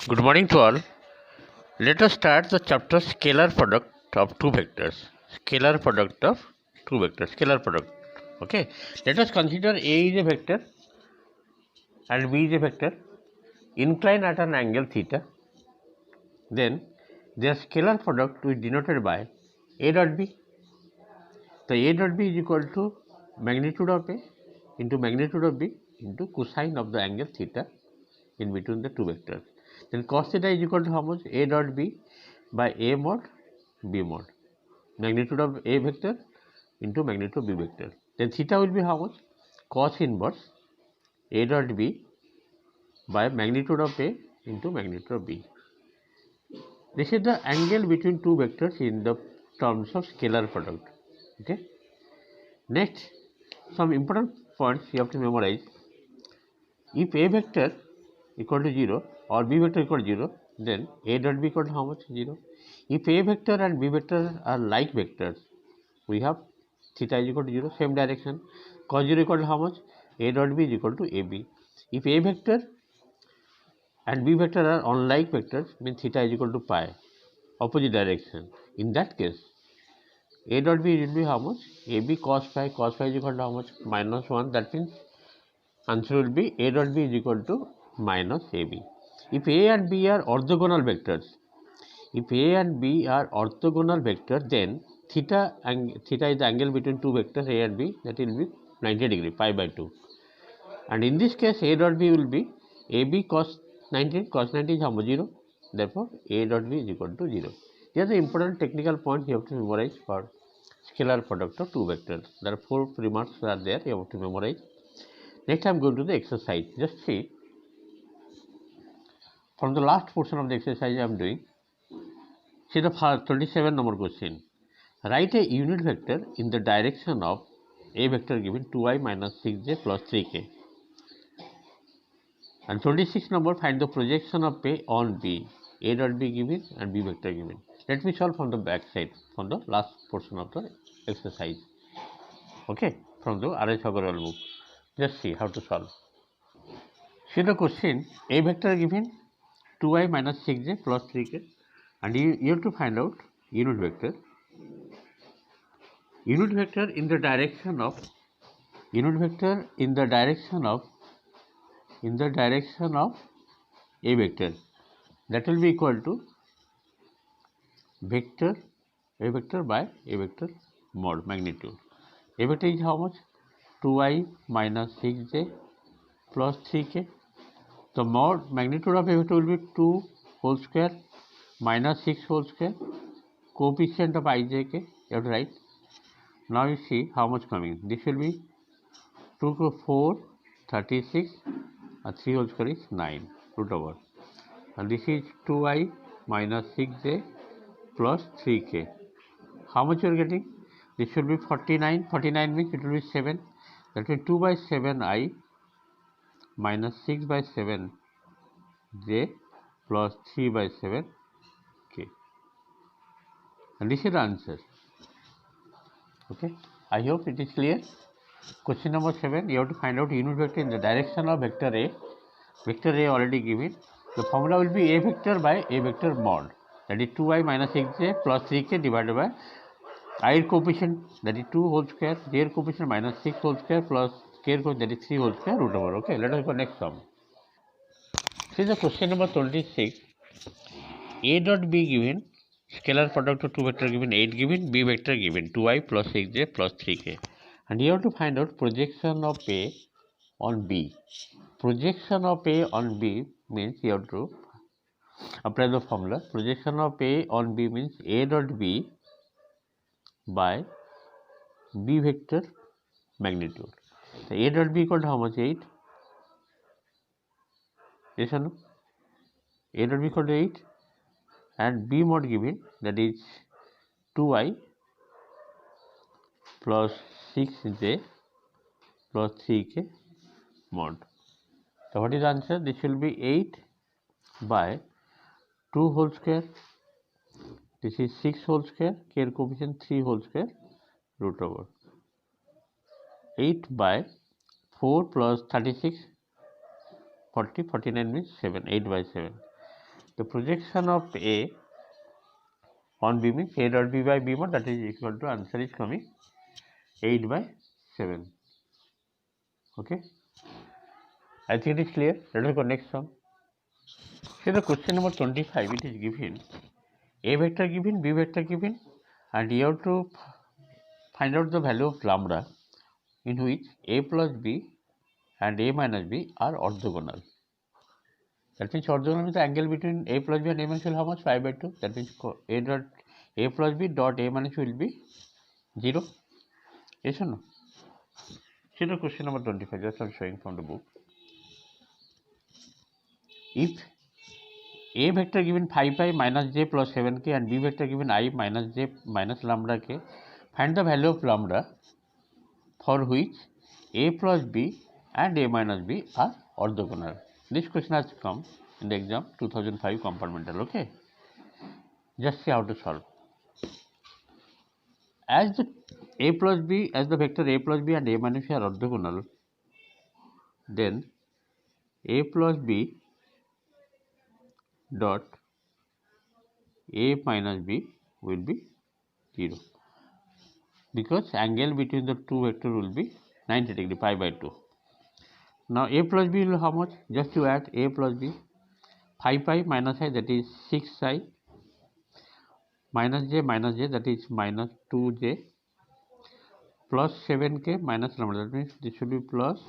Good morning to all. Let us start the chapter scalar product of two vectors. Scalar product of two vectors. Scalar product. Okay. Let us consider A is a vector and B is a vector inclined at an angle theta. Then their scalar product is denoted by A dot B. The A dot B is equal to magnitude of A into magnitude of B into cosine of the angle theta in between the two vectors. Then cos theta is equal to how much? A dot B by A mod B mod. Magnitude of A vector into magnitude of B vector. Then theta will be how much? Cos inverse A dot B by magnitude of A into magnitude of B. This is the angle between two vectors in the terms of scalar product. Okay. Next, some important points you have to memorize. If A vector equal to 0 or B vector equal to 0, then A dot B equal to how much? 0. If A vector and B vector are like vectors, we have theta is equal to 0, same direction. Cos 0 equal to how much? A dot B is equal to AB. If A vector and B vector are unlike vectors, means theta is equal to pi, opposite direction. In that case, A dot B will be how much? AB cos phi is equal to how much? Minus 1. That means answer will be A dot B is equal to minus AB. If A and B are orthogonal vectors, then theta is the angle between two vectors A and B, that will be 90 degree, pi by 2. And in this case, A dot B will be AB cos 90, cos 90 is how much? 0. Therefore, A dot B is equal to 0. These are the important technical points you have to memorize for scalar product of two vectors. There are 4 remarks are there you have to memorize. Next, I am going to the exercise. Just see, from the last portion of the exercise I am doing, see the 27 number question. Write a unit vector in the direction of A vector given 2i minus 6j plus 3k. And 26 number, find the projection of A on B. A dot B given and B vector given. Let me solve from the back side, from the last portion of the exercise. Okay, from the R.H. Agarwal book. Just see how to solve. See the question, A vector given 2i minus 6j plus 3k, and you have to find out unit vector. Unit vector in the direction of A vector, that will be equal to vector A vector by A vector mod magnitude. A vector is how much? 2i minus 6j plus 3k. The mod magnitude of A vector will be 2 whole square minus 6 whole square. Coefficient of ijk, you have to write. Now you see how much coming. This will be 2 to 4, 36, and 3 whole square is 9 root over. And this is 2i minus 6j plus 3k. How much you are getting? This should be 49. 49 means it will be 7. That means 2 by 7i minus 6 by 7j plus 3 by 7k. And this is the answer. Okay. I hope it is clear. Question number 7. You have to find out unit vector in the direction of vector A. Vector A already given. The formula will be A vector by A vector mod. That is 2i minus 6j plus 3k divided by I coefficient, that is 2 whole square, j coefficient minus 6 whole square plus k coefficient, that is 3 whole square root over. Okay, let us go next sum. See the question number 26. A dot B given, scalar product of two vector given, 8 given, B vector given, 2i plus 6j plus 3k. And you have to find out projection of A on B. Projection of A on B means you have to apply the formula. Projection of A on B means A dot B by B vector magnitude. So A dot B equal to how much? 8. Yes or no? A dot B equal to 8 and B mod given, that is 2i plus 6j plus 3k mod. So what is the answer? This will be 8 by 2 whole square. This is 6 whole square, k coefficient 3 whole square root over. 8 by 4 plus 36, 40, 49 means 7, 8 by 7. the projection of A on B means A dot B by B mod, that is equal to, answer is coming 8 by 7. Okay, I think it is clear. Let us go next sum. See the question number 25. It is given A vector given, B vector given, and you have to find out the value of lambda in which A plus B and A minus B are orthogonal. That means orthogonal means the angle between A plus B and A minus B will how much? Pi by 2. That means A plus B dot A minus B will be 0. Yes or no? See the question number 25. Just I'm showing from the book. If A vector given 5 pi minus j plus 7k and B vector given I minus j minus lambda k, find the value of lambda for which A plus B and A minus B are orthogonal. This question has come in the exam 2005 compartmental. Okay, just see how to solve. As the A plus B, as the vector A plus B and A minus B are orthogonal, then A plus B dot A minus B will be 0, because angle between the two vectors will be 90 degree, pi by 2. Now A plus B will how much? Just to add A plus B, 5 pi minus I, that is 6I, minus j that is minus 2j, plus 7k minus lambda, that means this should be plus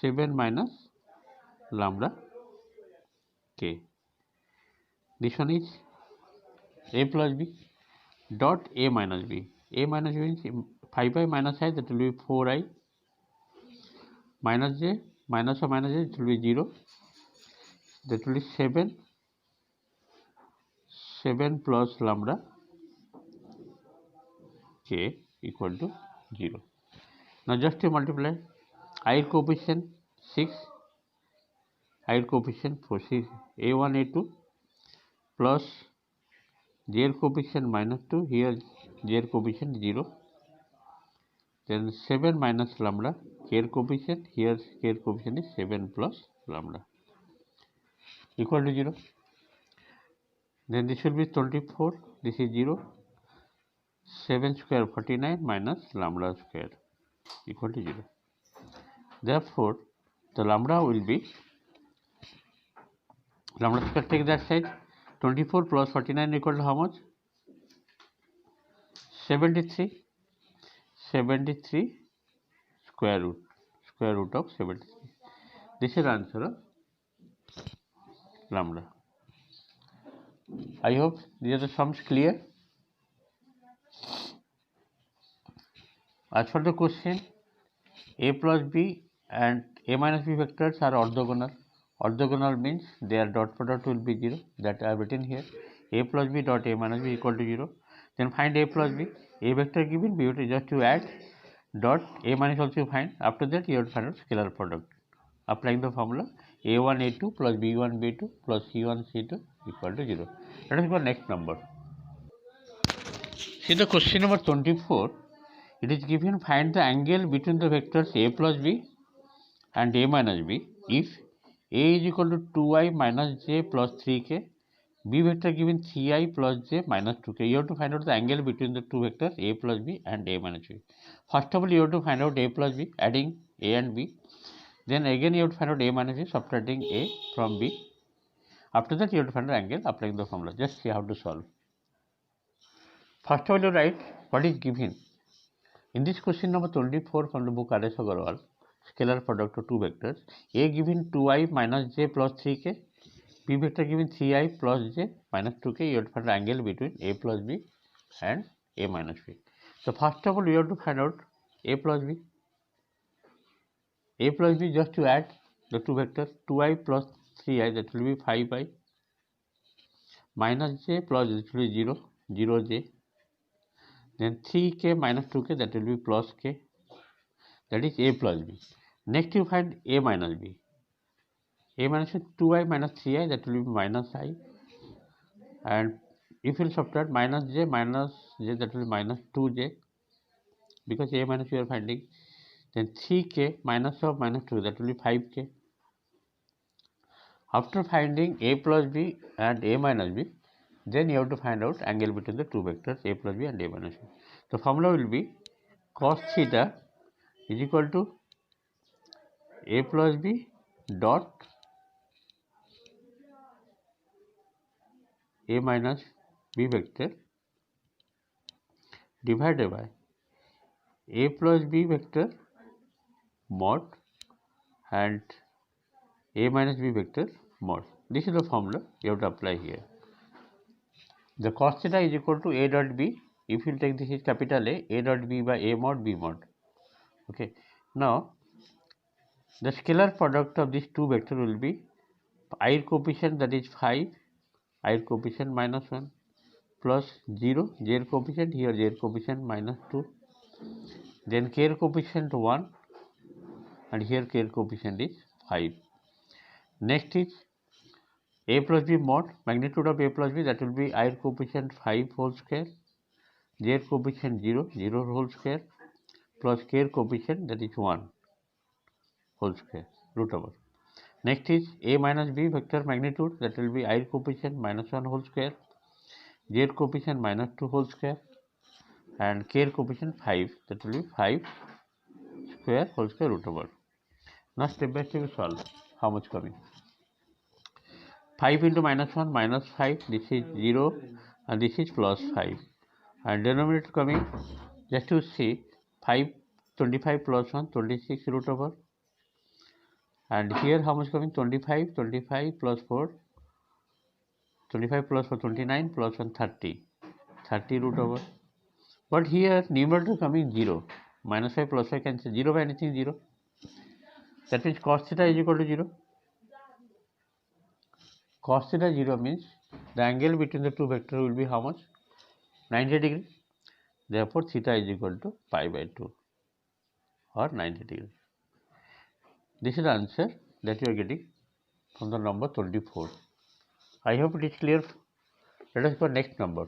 7 minus lambda k. This one is A plus B dot A minus B. A minus B means 5 pi minus I, that will be 4I, minus j minus or minus j, it will be 0, that will be 7 plus lambda k equal to 0. Now just to multiply, I coefficient 6, I coefficient 4, A1 A2 plus j coefficient minus 2, here j coefficient 0, then 7 minus lambda k coefficient, here k coefficient is 7 plus lambda equal to 0. Then this will be 24, this is 0, 7 square 49 minus lambda square equal to 0. Therefore, the lambda will be, lambda square take that side, 24 plus 49 equal to how much? 73. 73 square root of 73. This is answer of lambda. I hope these are the sums clear. As for the question, A plus B and A minus B vectors are orthogonal. Orthogonal means their dot product will be 0, that I have written here. A plus B dot A minus B equal to 0. Then find A plus B. A vector given, B vector, just to add dot A minus also find. After that you have to find out scalar product. Applying the formula A1 A2 plus B1 B2 plus C1 C2 equal to 0. Let us go next number. See the question number 24. It is given, find the angle between the vectors A plus B and A minus B if A is equal to 2I minus j plus 3k, B vector given 3I plus j minus 2k. You have to find out the angle between the two vectors A plus B and A minus B. First of all, you have to find out A plus B, adding A and B. Then again you have to find out A minus B, subtracting A from B. After that you have to find the angle, applying the formula. Just see how to solve. First of all, you write what is given. In this question number 24 from the book R.S. Agarwal, scalar product of two vectors, A given 2I minus j plus 3k, B vector given 3I plus j minus 2k. You have to find the angle between A plus B and A minus B. So first of all, you have to find out A plus B. A plus B, just to add the two vectors 2I plus 3I, that will be 5I, minus j plus it will be 0, 0j, then 3k minus 2k, that will be plus k, that is A plus B. Next you find A minus B. A minus 2I minus 3I, that will be minus I, and if you will subtract minus j, that will be minus 2j, because A minus you are finding. Then 3k minus of minus 2, that will be 5k. After finding a plus b and a minus b, then you have to find out angle between the two vectors a plus b and a minus b. The formula will be cos theta is equal to a plus b dot a minus b vector divided by a plus b vector mod and a minus b vector mod. This is the formula you have to apply here. The cos theta is equal to a dot b. If you take this is capital A dot b by a mod b mod. Okay. Now the scalar product of these two vectors will be I coefficient, that is 5, I coefficient minus 1 plus 0, j coefficient, here j coefficient minus 2, then k coefficient 1 and here k coefficient is 5. Next is a plus b mod, magnitude of a plus b, that will be I coefficient 5 whole square, j coefficient 0, 0 whole square plus k coefficient, that is 1 whole square root over. Next is a minus b vector magnitude, that will be I coefficient minus 1 whole square, j coefficient minus 2 whole square and k coefficient 5, that will be 5 square whole square root over. Now step by step we solve. How much coming? 5 into minus 1 minus 5, this is 0 and this is plus 5, and denominator coming, just to see, 5 25 plus 1 26 root over, and here how much coming? 25 plus 4 25 plus 4 29 plus 1 30 root over. But here numerator coming 0, minus 5 plus 5 cancel, 0 by anything 0, that means cos theta is equal to 0. Cos theta 0 means the angle between the two vectors will be how much? 90 degree. Therefore theta is equal to pi by 2 or 90 degree. This is the answer that you are getting from the number 24. I hope it is clear. Let us go next number.